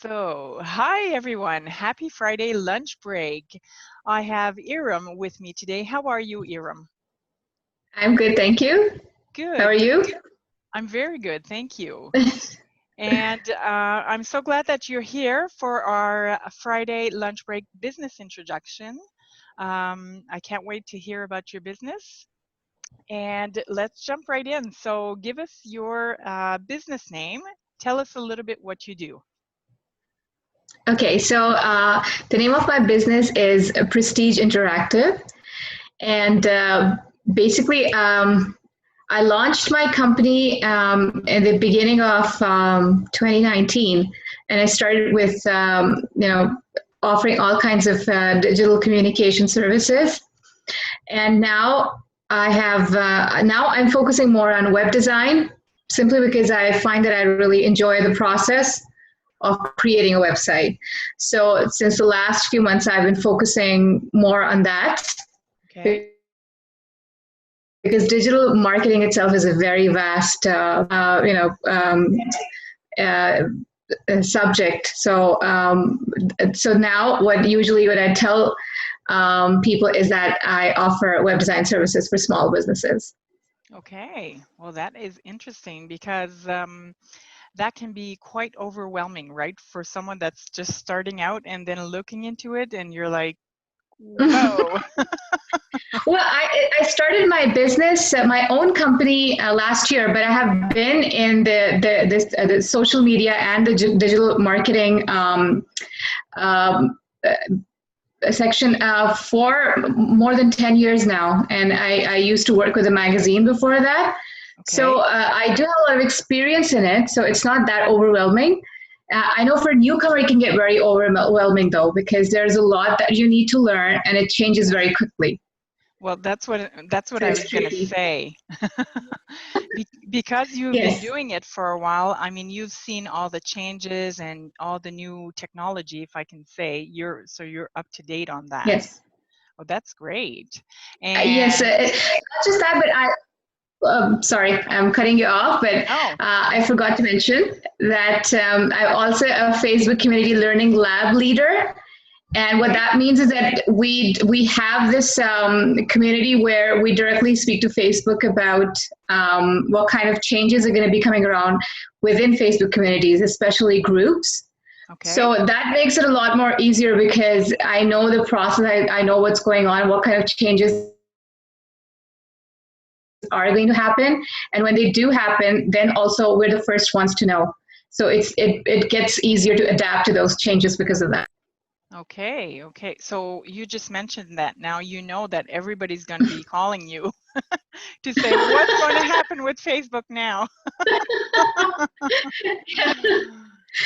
So, hi everyone. Happy Friday lunch break. I have Iram with me today. How are you, Iram? I'm good, thank you. How are Good. you? I'm very good. Thank you. And I'm so glad that you're here for our Friday lunch break business introduction. I can't wait to hear about your business. And let's jump right in. So, give us your business name. Tell us a little bit what you do. Okay, so the name of my business is Prestige Interactive, and basically, I launched my company in the beginning of 2019, and I started with offering all kinds of digital communication services, and now I'm focusing more on web design, simply because I find that I really enjoy the process of creating a website. So since the last few months, I've been focusing more on that Okay. because digital marketing itself is a very vast, uh, subject. So now what I tell people is that I offer web design services for small businesses. Okay. Well, that is interesting because that can be quite overwhelming, right? For someone that's just starting out and then looking into it, and you're like, whoa. Well, I started my business, my own company last year, but I have been in the social media and the digital marketing uh, section for more than 10 years now. And I used to work with a magazine before that. So Okay. I do have a lot of experience in it. So it's not that overwhelming. I know for a newcomer, it can get very overwhelming though, because there's a lot that you need to learn and it changes very quickly. Well, that's what So I it's was going to tricky. say. Because you've been Yes, doing it for a while, I mean, you've seen all the changes and all the new technology, if I can say. You're up to date on that. yes. Oh, that's great. Yes, And not just that, but sorry, I'm cutting you off, but oh, I forgot to mention that I'm also a Facebook Community Learning Lab leader. And what okay. that means is that we have this community where we directly speak to Facebook about what kind of changes are going to be coming around within Facebook communities, especially groups. Okay. So that makes it a lot more easier because I know the process, I know what's going on, what kind of changes are going to happen, and when they do happen, then also we're the first ones to know. So it gets easier to adapt to those changes because of that. Okay, okay. So you just mentioned that now you know that everybody's going to be calling you to say what's going to happen with Facebook now.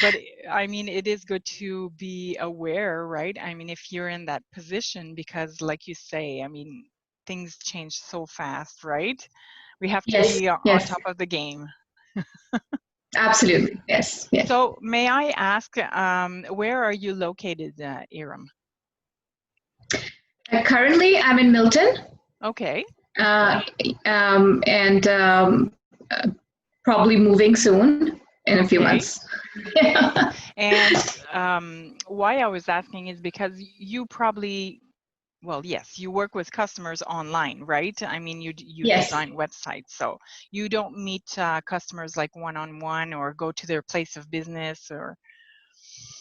But I mean, it is good to be aware, right? I mean, if you're in that position, because like you say, I mean, things change so fast, right? We have to Yes, be on yes, top of the game. absolutely, yes, yes. So may I ask, where are you located, Iram? Currently, I'm in Milton, Okay. uh, and uh, probably moving soon in a few Okay. months. Okay. And why I was asking is because you probably, well, yes, you work with customers online, right? I mean, you Yes. design websites, so you don't meet customers like one-on-one or go to their place of business or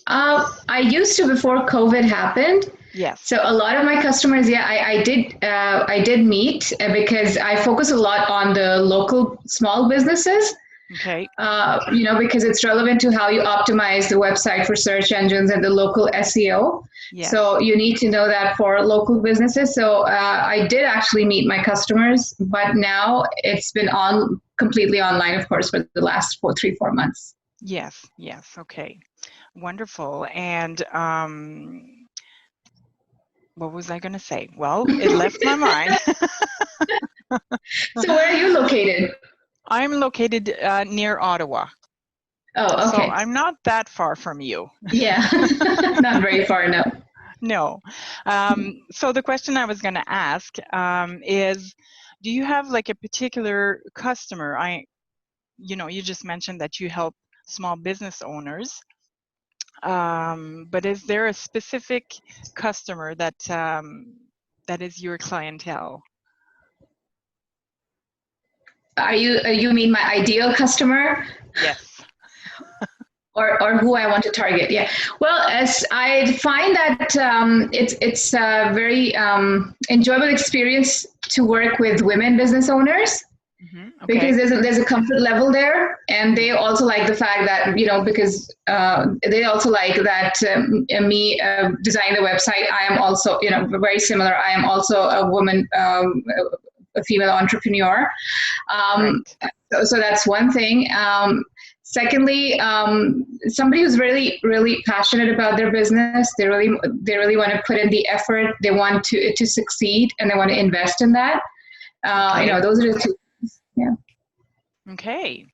I used to before COVID happened. yes. So a lot of my customers, yeah, I did meet because I focus a lot on the local small businesses. Okay. Because it's relevant to how you optimize the website for search engines and the local SEO. Yes. So you need to know that for local businesses. So I did actually meet my customers, but now it's been on completely online, of course, for the last 4 months. Yes. Yes. Okay. Wonderful. And what was I going to say? Well, it left my mind. So where are you located? I'm located near Ottawa, Oh, so okay. I'm not that far from you. Yeah, not very far, no. No. So the question I was going to ask is, do you have like a particular customer? You just mentioned that you help small business owners. But is there a specific customer that that is your clientele? Are you mean my ideal customer? Yes. Or who I want to target? Yeah. Well, as I find that it's a very enjoyable experience to work with women business owners, Okay. because there's a comfort level there, and they also like the fact that, because they also like that me designing the website. I am also, very similar. I am also a woman, a female entrepreneur. Um, Right. so that's one thing. Secondly, somebody who's really, really passionate about their business. They really want to put in the effort. They want to succeed, and they want to invest in that. Okay. Those are the two. Yeah. Okay.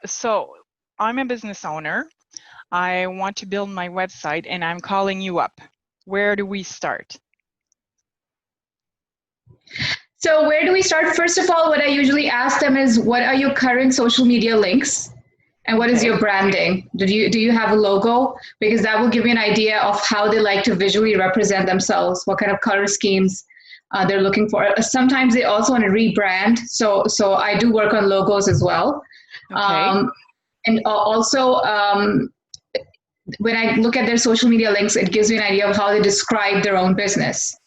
So I'm a business owner. I want to build my website, and I'm calling you up. Where do we start? So where do we start? First of all, what I usually ask them is, what are your current social media links? And what is Okay. your branding? Do you have a logo? Because that will give you an idea of how they like to visually represent themselves, what kind of color schemes they're looking for. Sometimes they also want to rebrand. So I do work on logos as well. Okay. And also, when I look at their social media links, it gives me an idea of how they describe their own business.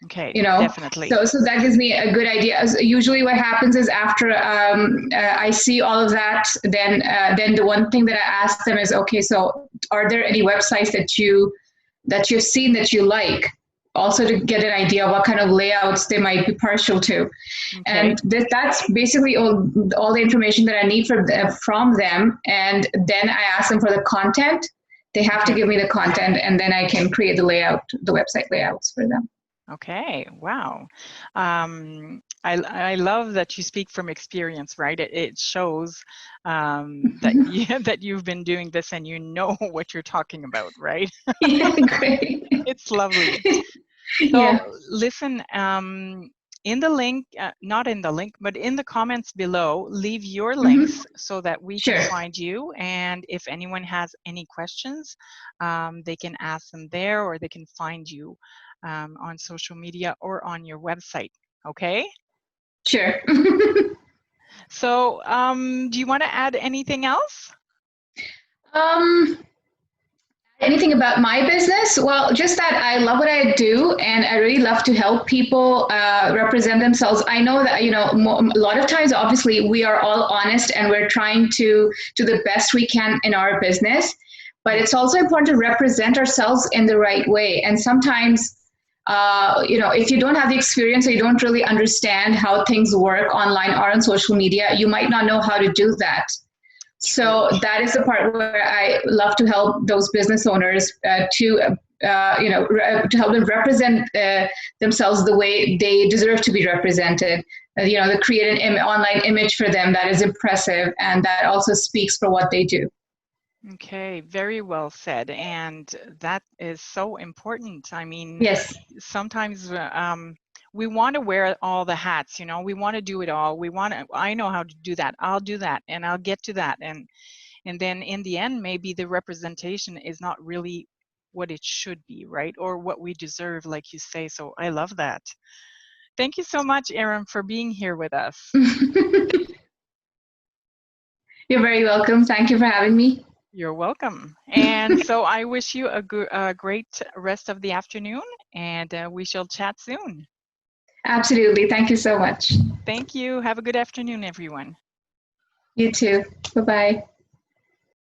Okay. you know Definitely. so that gives me a good idea. Usually what happens is, after I see all of that, then the one thing that I ask them is, okay, so are there any websites that you've seen that you like, also to get an idea of what kind of layouts they might be partial to. Okay. And that's basically all the information that I need from them. And then I ask them for the content. They have to Okay. give me the content, and then I can create the website layouts for them. Okay, wow. I love that you speak from experience, right? It shows that that you've been doing this and you know what you're talking about, right? Yeah, great. It's lovely. Yeah. So listen, in the link, not in the link, but in the comments below, leave your Hmm. links so that we can Sure. find you. And if anyone has any questions, they can ask them there, or they can find you on social media or on your website. Okay? Sure. So do you want to add anything else? um, Anything about my business? Well, just that I love what I do, and I really love to help people represent themselves. I know that, a lot of times, obviously, we are all honest, and we're trying to do the best we can in our business. But it's also important to represent ourselves in the right way. And sometimes, if you don't have the experience, or you don't really understand how things work online or on social media, you might not know how to do that. True. So that is the part where I love to help those business owners to help them represent themselves the way they deserve to be represented. To create an online image for them that is impressive and that also speaks for what they do. Okay, very well said. And that is so important. I mean, Yes. sometimes we want to wear all the hats, we want to do it all. I know how to do that. I'll do that and I'll get to that. And then in the end, maybe the representation is not really what it should be, right? Or what we deserve, like you say. So I love that. Thank you so much, Erin, for being here with us. You're very welcome. Thank you for having me. You're welcome. And so I wish you a great rest of the afternoon, and we shall chat soon. Absolutely. Thank you so much. Thank you. Have a good afternoon, everyone. You too. Bye-bye.